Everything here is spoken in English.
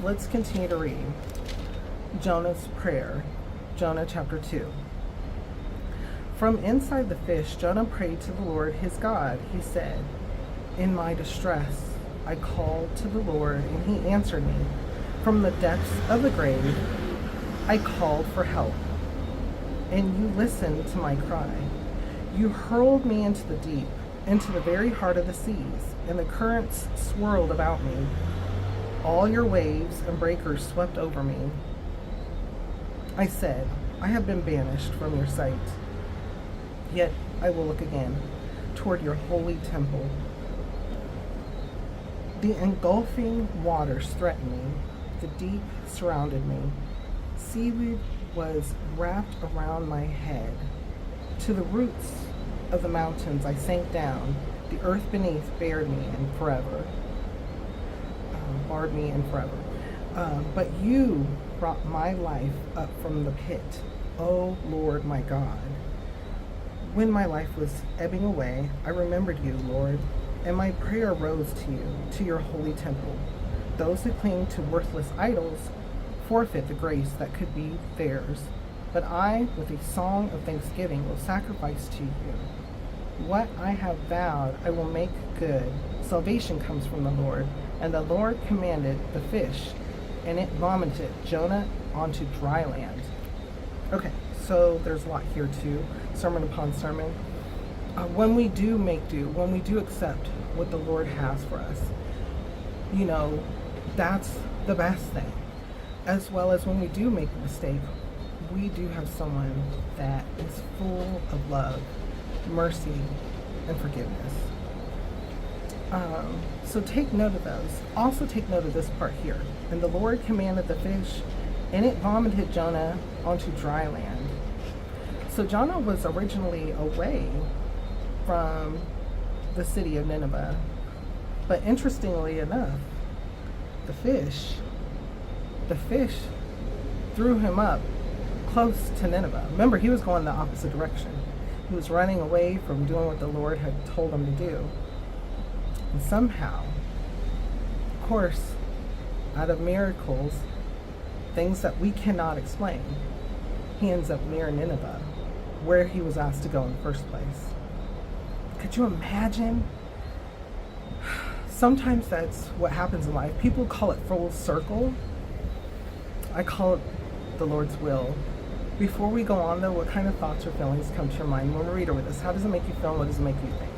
let's continue to read Jonah's prayer, Jonah chapter 2. From inside the fish, Jonah prayed to the Lord his God. He said, "In my distress, I called to the Lord, and he answered me. From the depths of the grave, I called for help, and you listened to my cry. You hurled me into the deep, into the very heart of the seas, and the currents swirled about me. All your waves and breakers swept over me. I said, I have been banished from your sight. Yet I will look again toward your holy temple." The engulfing waters threatened me. The deep surrounded me. Seaweed was wrapped around my head. To the roots of the mountains I sank down. The earth beneath barred me in forever. But you brought my life up from the pit, O Lord my God. When my life was ebbing away, I remembered you, Lord, and my prayer rose to you, to your holy temple. Those who cling to worthless idols forfeit the grace that could be theirs. But I, with a song of thanksgiving, will sacrifice to you. What I have vowed, I will make good. Salvation comes from the Lord. And the Lord commanded the fish, and it vomited Jonah onto dry land. Okay, so there's a lot here too, sermon upon sermon. When we do make do, when we do accept what the Lord has for us, that's the best thing. As well as when we do make a mistake, we do have someone that is full of love, mercy, and forgiveness. So take note of those. Also take note of this part here. And the Lord commanded the fish, and it vomited Jonah onto dry land. So Jonah was originally away from the city of Nineveh. But interestingly enough, the fish threw him up close to Nineveh. Remember, he was going the opposite direction. He was running away from doing what the Lord had told him to do. And somehow, of course, out of miracles, things that we cannot explain, he ends up near Nineveh, where he was asked to go in the first place. Could you imagine? Sometimes that's what happens in life. People call it full circle. I call it the Lord's will. Before we go on, though, what kind of thoughts or feelings come to your mind when we read over this? How does it make you feel, and what does it make you think?